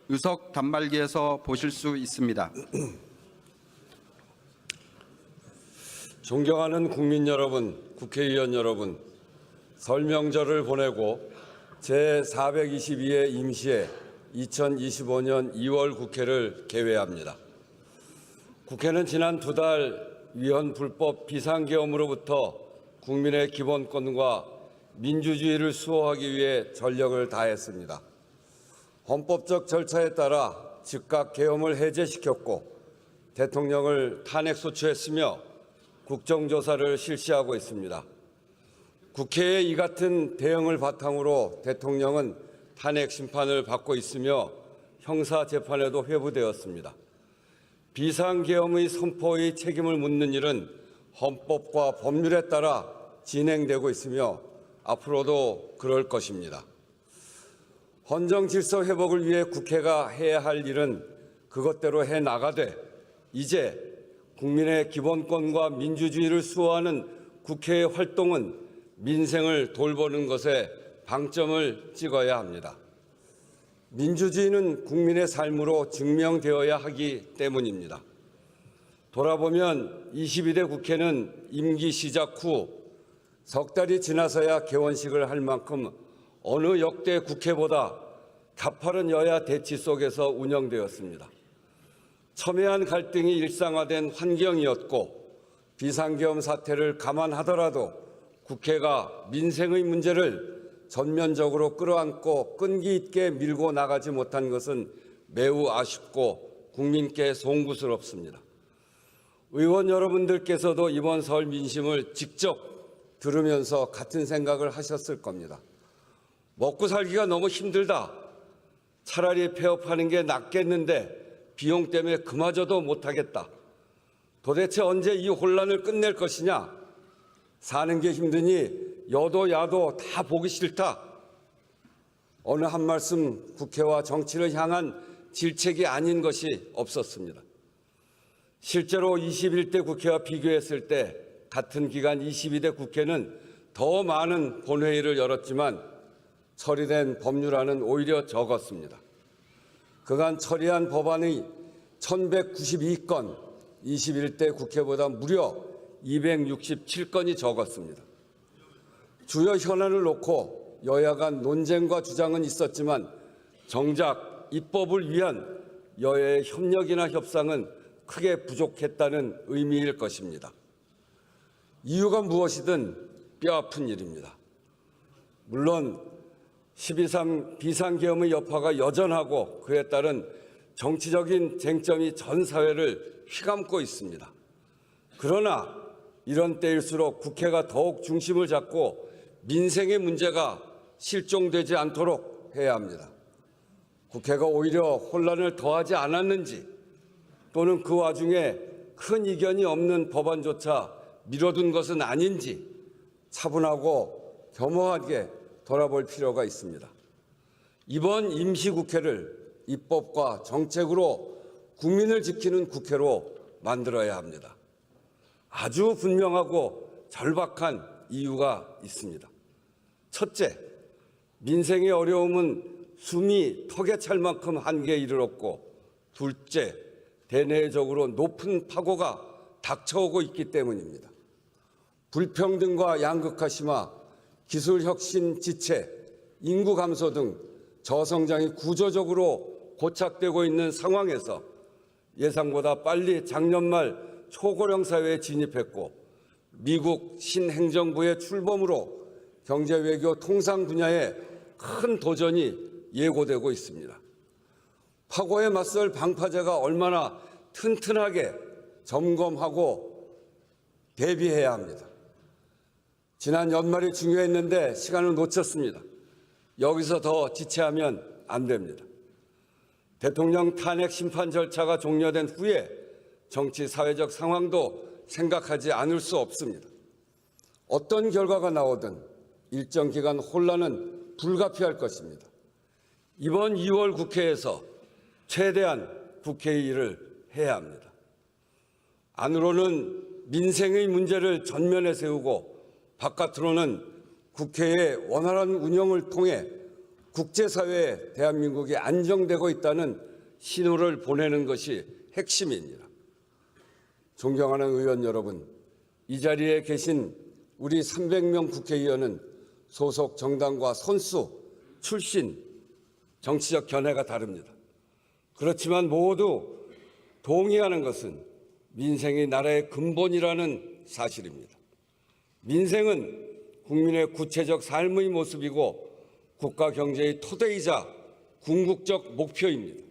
의석 단말기에서 보실 수 있습니다. 존경하는 국민 여러분, 국회의원 여러분, 설 명절을 보내고 제422회 임시회 2025년 2월 국회를 개회합니다. 국회는 지난 2달 위헌 불법 비상계엄으로부터 국민의 기본권과 민주주의를 수호하기 위해 전력을 다했습니다. 헌법적 절차에 따라 즉각 계엄을 해제시켰고 대통령을 탄핵소추했으며 국정조사를 실시하고 있습니다. 국회의 이 같은 대응을 바탕으로 대통령은 탄핵 심판을 받고 있으며 형사재판에도 회부되었습니다. 비상계엄의 선포의 책임을 묻는 일은 헌법과 법률에 따라 진행되고 있으며 앞으로도 그럴 것입니다. 헌정 질서 회복을 위해 국회가 해야 할 일은 그것대로 해나가되 이제 국민의 기본권과 민주주의를 수호하는 국회의 활동은 민생을 돌보는 것에 방점을 찍어야 합니다. 민주주의는 국민의 삶으로 증명되어야 하기 때문입니다. 돌아보면 22대 국회는 임기 시작 후 석 달이 지나서야 개원식을 할 만큼 어느 역대 국회보다 가파른 여야 대치 속에서 운영되었습니다. 첨예한 갈등이 일상화된 환경이었고 비상계엄 사태를 감안하더라도 국회가 민생의 문제를 전면적으로 끌어안고 끈기 있게 밀고 나가지 못한 것은 매우 아쉽고 국민께 송구스럽습니다. 의원 여러분들께서도 이번 설 민심을 직접 들으면서 같은 생각을 하셨을 겁니다. 먹고 살기가 너무 힘들다. 차라리 폐업하는 게 낫겠는데 비용 때문에 그마저도 못하겠다. 도대체 언제 이 혼란을 끝낼 것이냐. 사는 게 힘드니 여도 야도 다 보기 싫다. 어느 한 말씀 국회와 정치를 향한 질책이 아닌 것이 없었습니다. 실제로 21대 국회와 비교했을 때 같은 기간 22대 국회는 더 많은 본회의를 열었지만 처리된 법률안은 오히려 적었습니다. 그간 처리한 법안이 1192건, 21대 국회보다 무려 267건이 적었습니다. 주요 현안을 놓고 여야 간 논쟁과 주장은 있었지만 정작 입법을 위한 여야의 협력이나 협상은 크게 부족했다는 의미일 것입니다. 이유가 무엇이든 뼈아픈 일입니다. 물론 12.3 비상계엄의 여파가 여전하고 그에 따른 정치적인 쟁점이 전 사회를 휘감고 있습니다. 그러나 이런 때일수록 국회가 더욱 중심을 잡고 민생의 문제가 실종되지 않도록 해야 합니다. 국회가 오히려 혼란을 더하지 않았는지 또는 그 와중에 큰 이견이 없는 법안조차 미뤄둔 것은 아닌지 차분하고 겸허하게 돌아볼 필요가 있습니다. 이번 임시국회를 입법과 정책으로 국민을 지키는 국회로 만들어야 합니다. 아주 분명하고 절박한 이유가 있습니다. 첫째, 민생의 어려움은 숨이 턱에 찰 만큼 한계에 이르렀고 둘째, 대내적으로 높은 파고가 닥쳐오고 있기 때문입니다. 불평등과 양극화 심화, 기술혁신 지체, 인구 감소 등 저성장이 구조적으로 고착되고 있는 상황에서 예상보다 빨리 작년 말 초고령 사회에 진입했고 미국 신행정부의 출범으로 경제 외교 통상 분야에 큰 도전이 예고되고 있습니다. 파고에 맞설 방파제가 얼마나 튼튼하게 점검하고 대비해야 합니다. 지난 연말이 중요했는데 시간을 놓쳤습니다. 여기서 더 지체하면 안 됩니다. 대통령 탄핵 심판 절차가 종료된 후에 정치 사회적 상황도 생각하지 않을 수 없습니다. 어떤 결과가 나오든 일정 기간 혼란은 불가피할 것입니다. 이번 2월 국회에서 최대한 국회의 일을 해야 합니다. 안으로는 민생의 문제를 전면에 세우고 바깥으로는 국회의 원활한 운영을 통해 국제사회에 대한민국이 안정되고 있다는 신호를 보내는 것이 핵심입니다. 존경하는 의원 여러분, 이 자리에 계신 우리 300명 국회의원은 소속 정당과 선수, 출신, 정치적 견해가 다릅니다. 그렇지만 모두 동의하는 것은 민생이 나라의 근본이라는 사실입니다. 민생은 국민의 구체적 삶의 모습이고 국가 경제의 토대이자 궁극적 목표입니다.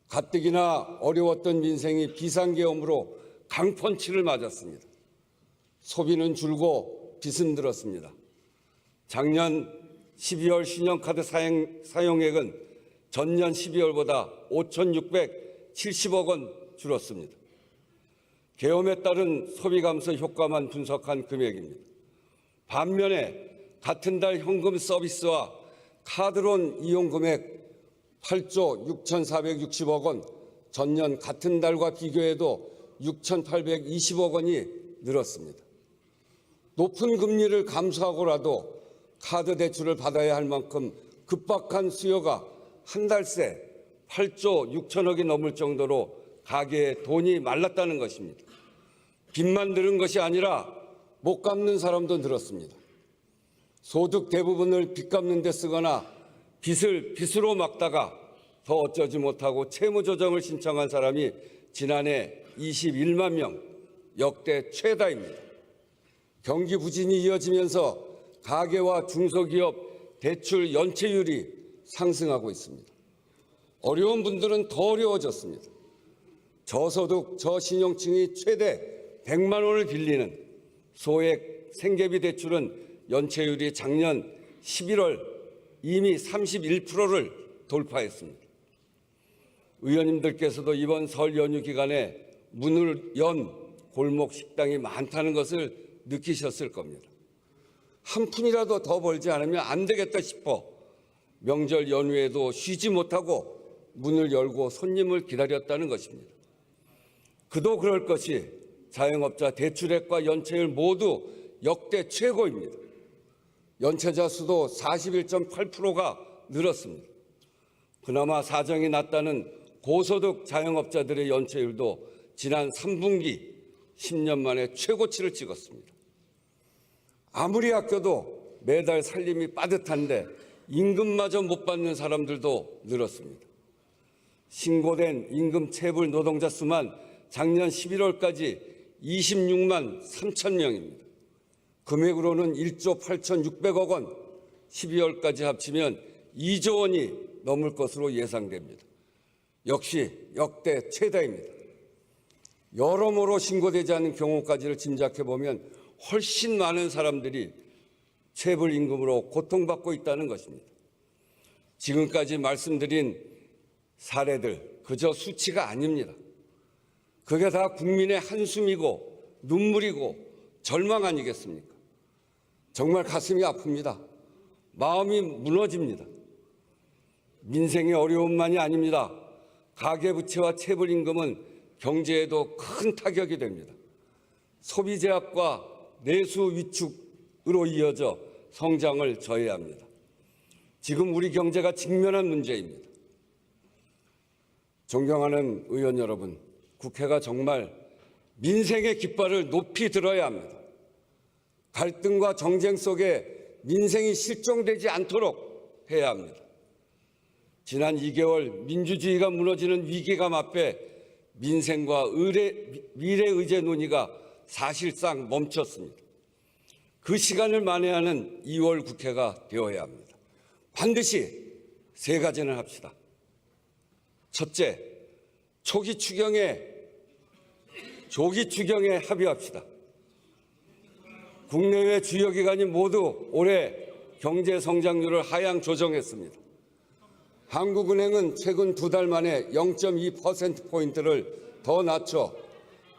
가뜩이나 어려웠던 민생이 비상계엄으로 강펀치를 맞았습니다. 소비는 줄고 빚은 늘었습니다. 작년 12월 신용카드 사용액은 전년 12월보다 5,670억 원 줄었습니다. 계엄에 따른 소비 감소 효과만 분석한 금액입니다. 반면에 같은 달 현금 서비스와 카드론 이용 금액 8조 6,460억 원, 전년 같은 달과 비교해도 6,820억 원이 늘었습니다. 높은 금리를 감수하고라도 카드 대출을 받아야 할 만큼 급박한 수요가 한 달 새 8조 6천억이 넘을 정도로 가계에 돈이 말랐다는 것입니다. 빚만 늘은 것이 아니라 못 갚는 사람도 늘었습니다. 소득 대부분을 빚 갚는 데 쓰거나 빚을 빚으로 막다가 더 어쩌지 못하고 채무조정을 신청한 사람이 지난해 21만 명, 역대 최다입니다. 경기 부진이 이어지면서 가계와 중소기업 대출 연체율이 상승하고 있습니다. 어려운 분들은 더 어려워졌습니다. 저소득, 저신용층이 최대 100만 원을 빌리는 소액 생계비 대출은 연체율이 작년 11월 이미 31%를 돌파했습니다. 의원님들께서도 이번 설 연휴 기간에 문을 연 골목 식당이 많다는 것을 느끼셨을 겁니다. 한 푼이라도 더 벌지 않으면 안 되겠다 싶어 명절 연휴에도 쉬지 못하고 문을 열고 손님을 기다렸다는 것입니다. 그도 그럴 것이 자영업자 대출액과 연체율 모두 역대 최고입니다. 연체자 수도 41.8%가 늘었습니다. 그나마 사정이 낮다는 고소득 자영업자들의 연체율도 지난 3분기 10년 만에 최고치를 찍었습니다. 아무리 아껴도 매달 살림이 빠듯한데 임금마저 못 받는 사람들도 늘었습니다. 신고된 임금 체불 노동자 수만 작년 11월까지 26만 3천 명입니다. 금액으로는 1조 8,600억 원, 12월까지 합치면 2조 원이 넘을 것으로 예상됩니다. 역시 역대 최다입니다. 여러모로 신고되지 않은 경우까지를 짐작해보면 훨씬 많은 사람들이 체불 임금으로 고통받고 있다는 것입니다. 지금까지 말씀드린 사례들 그저 수치가 아닙니다. 그게 다 국민의 한숨이고 눈물이고 절망 아니겠습니까? 정말 가슴이 아픕니다. 마음이 무너집니다. 민생의 어려움만이 아닙니다. 가계부채와 체불임금은 경제에도 큰 타격이 됩니다. 소비 제약과 내수 위축으로 이어져 성장을 저해야 합니다. 지금 우리 경제가 직면한 문제입니다. 존경하는 의원 여러분, 국회가 정말 민생의 깃발을 높이 들어야 합니다. 갈등과 정쟁 속에 민생이 실종되지 않도록 해야 합니다. 지난 2개월 민주주의가 무너지는 위기감 앞에 민생과 미래 의제 논의가 사실상 멈췄습니다. 그 시간을 만회하는 2월 국회가 되어야 합니다. 반드시 세 가지는 합시다. 첫째, 조기 추경에 합의합시다. 국내외 주요 기관이 모두 올해 경제 성장률을 하향 조정했습니다. 한국은행은 최근 2달 만에 0.2%포인트를 더 낮춰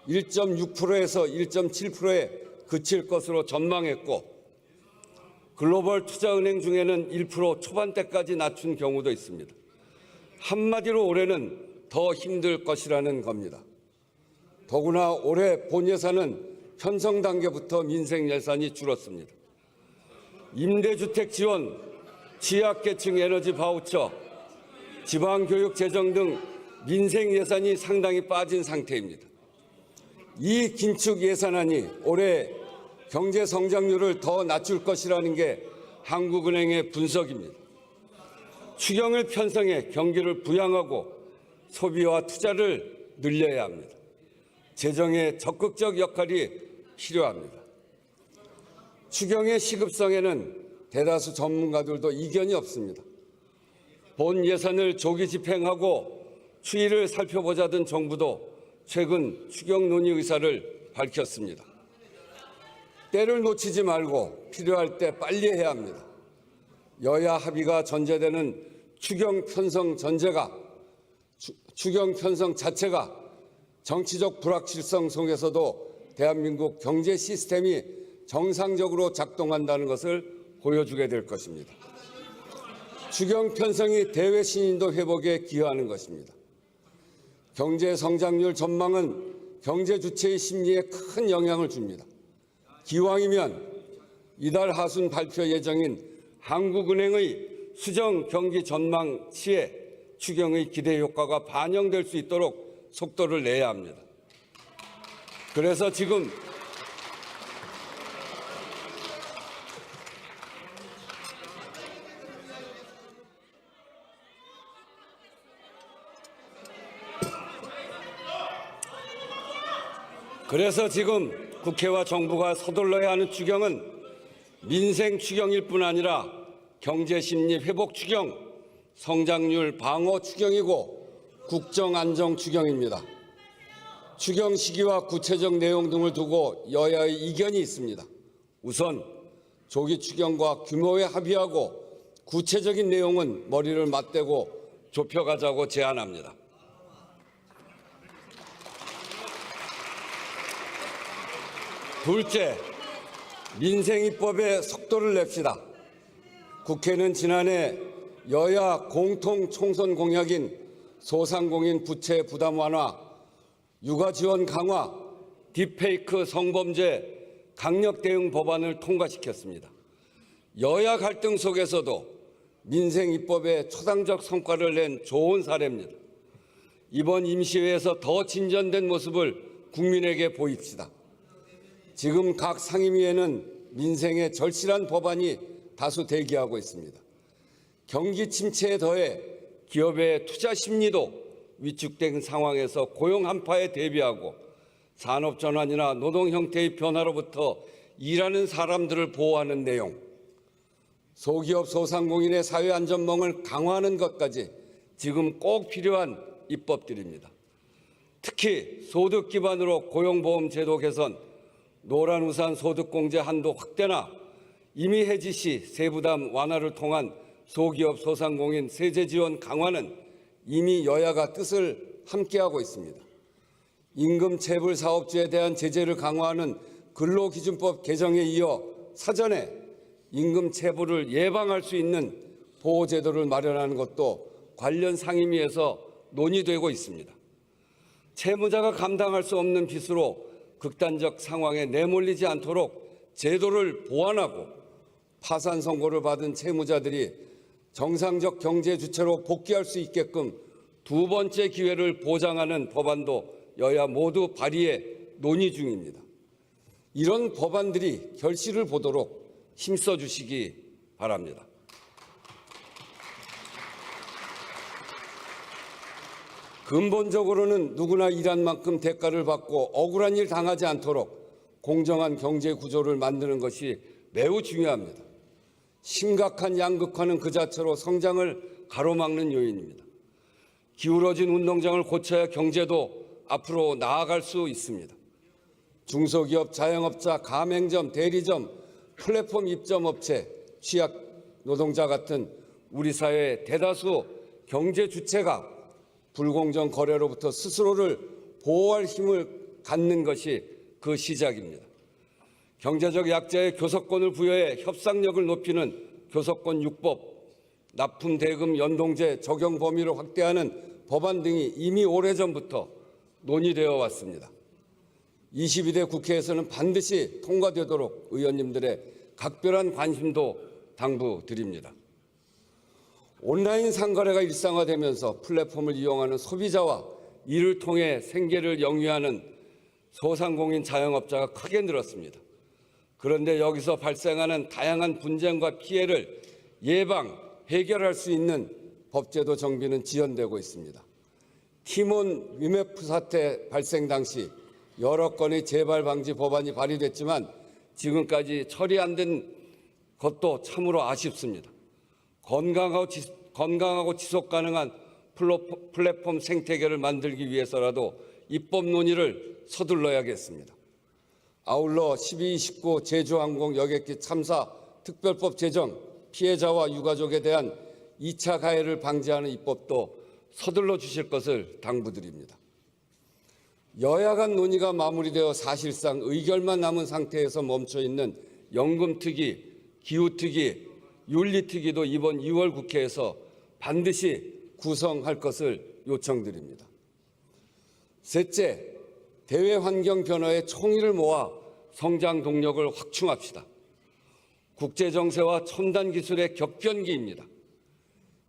1.6%에서 1.7%에 그칠 것으로 전망했고, 글로벌 투자은행 중에는 1% 초반대까지 낮춘 경우도 있습니다. 한마디로 올해는 더 힘들 것이라는 겁니다. 더구나 올해 본 예산은 편성 단계부터 민생 예산이 줄었습니다. 임대주택 지원 취약계층 에너지 바우처, 지방교육 재정 등 민생 예산이 상당히 빠진 상태입니다. 이 긴축 예산안이 올해 경제 성장률을 더 낮출 것이라는 게 한국은행의 분석입니다. 추경을 편성해 경기를 부양하고 소비와 투자를 늘려야 합니다. 재정의 적극적 역할이 필요합니다. 추경의 시급성에는 대다수 전문가들도 이견이 없습니다. 본 예산을 조기 집행하고 추이를 살펴보자던 정부도 최근 추경 논의 의사를 밝혔습니다. 때를 놓치지 말고 필요할 때 빨리 해야 합니다. 여야 합의가 전제되는 추경 편성 자체가 정치적 불확실성 속에서도 대한민국 경제 시스템이 정상적으로 작동한다는 것을 보여주게 될 것입니다. 추경 편성이 대외 신인도 회복에 기여하는 것입니다. 경제 성장률 전망은 경제 주체의 심리에 큰 영향을 줍니다. 기왕이면 이달 하순 발표 예정인 한국은행의 수정 경기 전망치에 추경의 기대 효과가 반영될 수 있도록 속도를 내야 합니다. 그래서 지금 국회와 정부가 서둘러야 하는 추경은 민생 추경일 뿐 아니라 경제 심리 회복 추경, 성장률 방어 추경이고 국정 안정 추경입니다. 추경 시기와 구체적 내용 등을 두고 여야의 이견이 있습니다. 우선 조기 추경과 규모에 합의하고 구체적인 내용은 머리를 맞대고 좁혀가자고 제안합니다. 둘째, 민생입법에 속도를 냅시다. 국회는 지난해 여야 공통 총선 공약인 소상공인 부채 부담 완화, 육아 지원 강화, 딥페이크 성범죄 강력 대응 법안을 통과시켰습니다. 여야 갈등 속에서도 민생입법에 초당적 성과를 낸 좋은 사례입니다. 이번 임시회에서 더 진전된 모습을 국민에게 보입시다. 지금 각 상임위에는 민생에 절실한 법안이 다수 대기하고 있습니다. 경기 침체에 더해 기업의 투자 심리도 위축된 상황에서 고용 한파에 대비하고 산업 전환이나 노동 형태의 변화로부터 일하는 사람들을 보호하는 내용, 소기업 소상공인의 사회 안전망을 강화하는 것까지 지금 꼭 필요한 입법들입니다. 특히 소득 기반으로 고용보험 제도 개선, 노란우산 소득공제 한도 확대나 이미 해지 시 세부담 완화를 통한 소기업 소상공인 세제 지원 강화는 이미 여야가 뜻을 함께하고 있습니다. 임금 체불 사업주에 대한 제재를 강화하는 근로기준법 개정에 이어 사전에 임금 체불을 예방할 수 있는 보호제도를 마련하는 것도 관련 상임위에서 논의되고 있습니다. 채무자가 감당할 수 없는 빚으로 극단적 상황에 내몰리지 않도록 제도를 보완하고 파산 선고를 받은 채무자들이 정상적 경제 주체로 복귀할 수 있게끔 두 번째 기회를 보장하는 법안도 여야 모두 발의해 논의 중입니다. 이런 법안들이 결실을 보도록 힘써 주시기 바랍니다. 근본적으로는 누구나 일한 만큼 대가를 받고 억울한 일 당하지 않도록 공정한 경제 구조를 만드는 것이 매우 중요합니다. 심각한 양극화는 그 자체로 성장을 가로막는 요인입니다. 기울어진 운동장을 고쳐야 경제도 앞으로 나아갈 수 있습니다. 중소기업, 자영업자, 가맹점, 대리점, 플랫폼 입점업체, 취약 노동자 같은 우리 사회의 대다수 경제 주체가 불공정 거래로부터 스스로를 보호할 힘을 갖는 것이 그 시작입니다. 경제적 약자의 교섭권을 부여해 협상력을 높이는 교섭권 6법, 납품 대금 연동제 적용 범위를 확대하는 법안 등이 이미 오래전부터 논의되어 왔습니다. 22대 국회에서는 반드시 통과되도록 의원님들의 각별한 관심도 당부드립니다. 온라인 상거래가 일상화되면서 플랫폼을 이용하는 소비자와 이를 통해 생계를 영위하는 소상공인 자영업자가 크게 늘었습니다. 그런데 여기서 발생하는 다양한 분쟁과 피해를 예방, 해결할 수 있는 법제도 정비는 지연되고 있습니다. 티몬 위메프 사태 발생 당시 여러 건의 재발 방지 법안이 발의됐지만 지금까지 처리 안 된 것도 참으로 아쉽습니다. 건강하고 지속 가능한 플랫폼 생태계를 만들기 위해서라도 입법 논의를 서둘러야겠습니다. 아울러 12.29 제주항공 여객기 참사 특별법 제정, 피해자와 유가족에 대한 2차 가해를 방지하는 입법도 서둘러 주실 것을 당부드립니다. 여야 간 논의가 마무리되어 사실상 의결만 남은 상태에서 멈춰 있는 연금특위, 기후특위, 윤리특위도 이번 2월 국회에서 반드시 구성할 것을 요청드립니다. 셋째, 대외 환경 변화에 총의를 모아 성장 동력을 확충합시다. 국제 정세와 첨단 기술의 격변기입니다.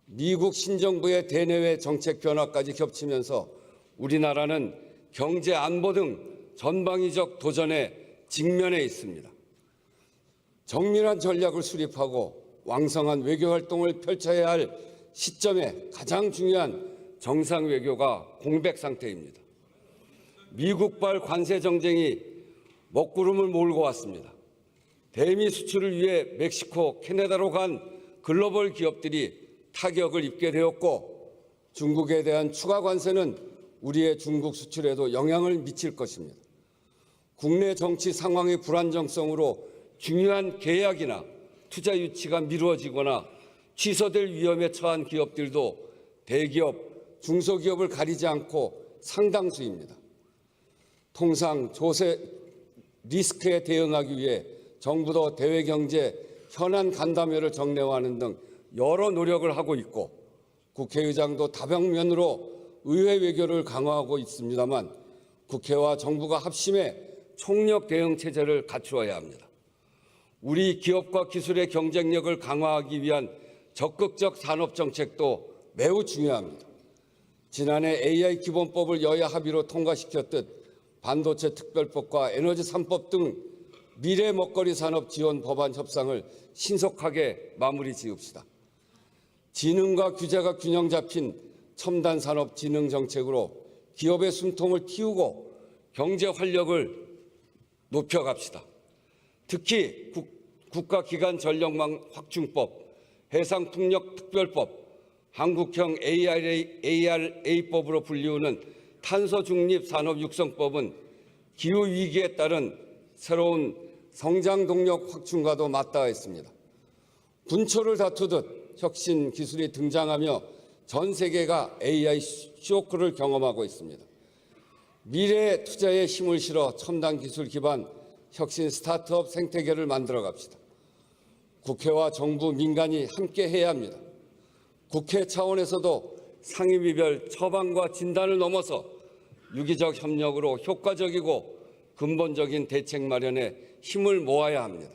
미국 신정부의 대내외 정책 변화까지 겹치면서 우리나라는 경제 안보 등 전방위적 도전에 직면해 있습니다. 정밀한 전략을 수립하고 왕성한 외교 활동을 펼쳐야 할 시점에 가장 중요한 정상 외교가 공백 상태입니다. 미국발 관세 정쟁이 먹구름을 몰고 왔습니다. 대미 수출을 위해 멕시코, 캐나다로 간 글로벌 기업들이 타격을 입게 되었고 중국에 대한 추가 관세는 우리의 중국 수출에도 영향을 미칠 것입니다. 국내 정치 상황의 불안정성으로 중요한 계약이나 투자 유치가 미루어지거나 취소될 위험에 처한 기업들도 대기업, 중소기업을 가리지 않고 상당수입니다. 통상 조세 리스크에 대응하기 위해 정부도 대외경제 현안 간담회를 정례화하는 등 여러 노력을 하고 있고 국회의장도 다방면으로 의회 외교를 강화하고 있습니다만 국회와 정부가 합심해 총력 대응 체제를 갖추어야 합니다. 우리 기업과 기술의 경쟁력을 강화하기 위한 적극적 산업 정책도 매우 중요합니다. 지난해 AI 기본법을 여야 합의로 통과시켰듯 반도체 특별법과 에너지 3법 등 미래 먹거리 산업 지원 법안 협상을 신속하게 마무리 지읍시다. 지능과 규제가 균형 잡힌 첨단 산업 진흥 정책으로 기업의 숨통을 틔우고 경제 활력을 높여갑시다. 특히 국가기관 전력망 확충법, 해상풍력 특별법, 한국형 ARA법으로 불리우는 탄소중립산업육성법은 기후위기에 따른 새로운 성장 동력 확충과도 맞닿아있습니다. 군초를 다투듯 혁신 기술이 등장하며 전 세계가 AI 쇼크를 경험하고 있습니다. 미래 투자에 힘을 실어 첨단 기술 기반 혁신 스타트업 생태계를 만들어 갑시다. 국회와 정부, 민간이 함께 해야 합니다. 국회 차원에서도 상임위별 처방과 진단을 넘어서 유기적 협력으로 효과적이고 근본적인 대책 마련에 힘을 모아야 합니다.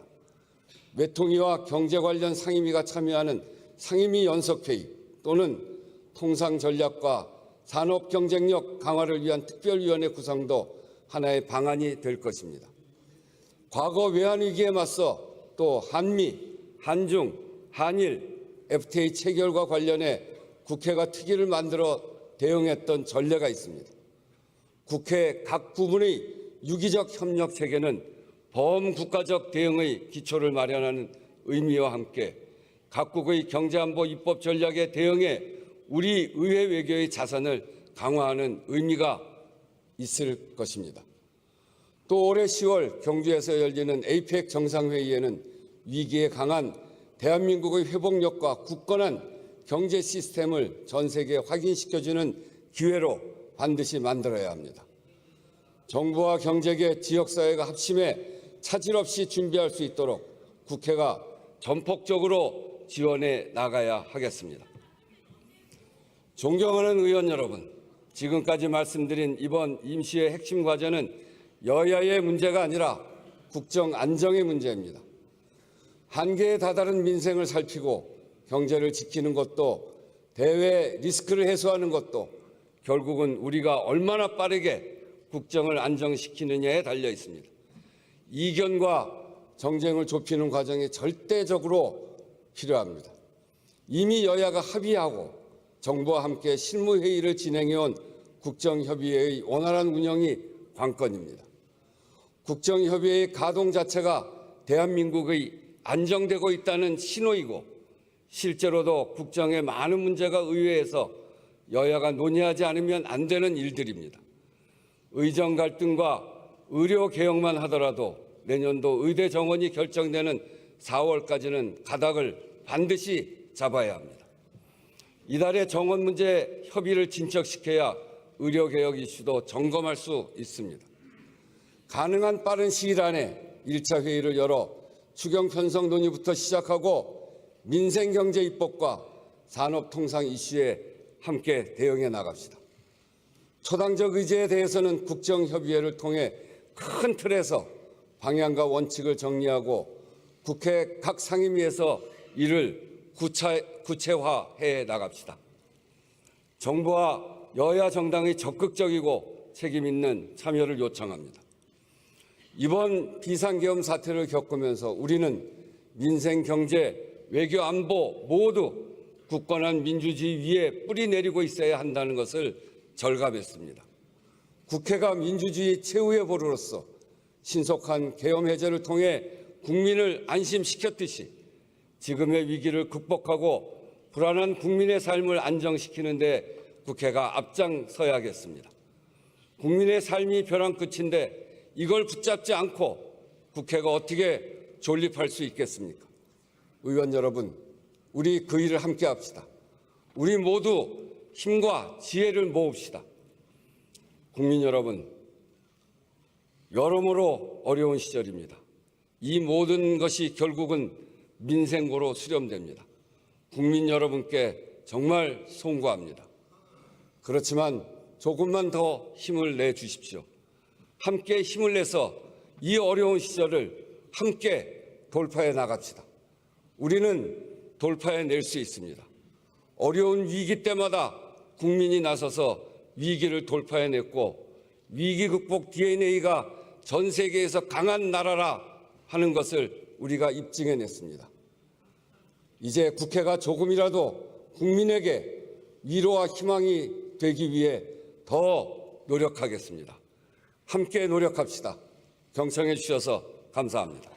외통위와 경제 관련 상임위가 참여하는 상임위 연석회의 또는 통상 전략과 산업 경쟁력 강화를 위한 특별위원회 구성도 하나의 방안이 될 것입니다. 과거 외환위기에 맞서 또 한미, 한중, 한일, FTA 체결과 관련해 국회가 특위를 만들어 대응했던 전례가 있습니다. 국회 각 부문의 유기적 협력 체계는 범국가적 대응의 기초를 마련하는 의미와 함께 각국의 경제안보 입법 전략에 대응해 우리 의회 외교의 자산을 강화하는 의미가 있을 것입니다. 또 올해 10월 경주에서 열리는 APEC 정상회의에는 위기에 강한 대한민국의 회복력과 굳건한 경제 시스템을 전 세계에 확인시켜주는 기회로 반드시 만들어야 합니다. 정부와 경제계, 지역사회가 합심해 차질 없이 준비할 수 있도록 국회가 전폭적으로 지원해 나가야 하겠습니다. 존경하는 의원 여러분, 지금까지 말씀드린 이번 임시의 핵심 과제는 여야의 문제가 아니라 국정 안정의 문제입니다. 한계에 다다른 민생을 살피고 경제를 지키는 것도 대외 리스크를 해소하는 것도 결국은 우리가 얼마나 빠르게 국정을 안정시키느냐에 달려 있습니다. 이견과 정쟁을 좁히는 과정이 절대적으로 필요합니다. 이미 여야가 합의하고 정부와 함께 실무회의를 진행해온 국정협의회의 원활한 운영이 관건입니다. 국정협의회의 가동 자체가 대한민국의 안정되고 있다는 신호이고 실제로도 국정의 많은 문제가 의회에서 여야가 논의하지 않으면 안 되는 일들입니다. 의정 갈등과 의료 개혁만 하더라도 내년도 의대 정원이 결정되는 4월까지는 가닥을 반드시 잡아야 합니다. 이달에 정원 문제 협의를 진척시켜야 의료 개혁 이슈도 점검할 수 있습니다. 가능한 빠른 시일 안에 1차 회의를 열어 추경 편성 논의부터 시작하고 민생 경제 입법과 산업 통상 이슈에 함께 대응해 나갑시다. 초당적 의제에 대해서는 국정협의회를 통해 큰 틀에서 방향과 원칙을 정리하고 국회 각 상임위에서 이를 구체화해 나갑시다. 정부와 여야 정당의 적극적이고 책임 있는 참여를 요청합니다. 이번 비상계엄 사태를 겪으면서 우리는 민생, 경제, 외교, 안보 모두 굳건한 민주주의 위에 뿌리 내리고 있어야 한다는 것을 절감했습니다. 국회가 민주주의 최후의 보루로서 신속한 계엄 해제를 통해 국민을 안심시켰듯이 지금의 위기를 극복하고 불안한 국민의 삶을 안정시키는 데 국회가 앞장서야겠습니다. 국민의 삶이 벼랑 끝인데 이걸 붙잡지 않고 국회가 어떻게 존립할 수 있겠습니까? 의원 여러분, 우리 그 일을 함께 합시다. 우리 모두 힘과 지혜를 모읍시다. 국민 여러분, 여러모로 어려운 시절입니다. 이 모든 것이 결국은 민생고로 수렴됩니다. 국민 여러분께 정말 송구합니다. 그렇지만 조금만 더 힘을 내주십시오. 함께 힘을 내서 이 어려운 시절을 함께 돌파해 나갑시다. 우리는 돌파해낼 수 있습니다. 어려운 위기 때마다 국민이 나서서 위기를 돌파해냈고 위기 극복 DNA가 전 세계에서 강한 나라라 하는 것을 우리가 입증해냈습니다. 이제 국회가 조금이라도 국민에게 위로와 희망이 되기 위해 더 노력하겠습니다. 함께 노력합시다. 경청해 주셔서 감사합니다.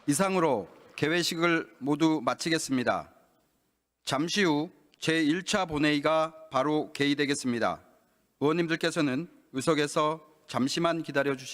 이상으로 개회식을 모두 마치겠습니다. 잠시 후 제1차 본회의가 바로 개의되겠습니다. 의원님들께서는 의석에서 잠시만 기다려 주시기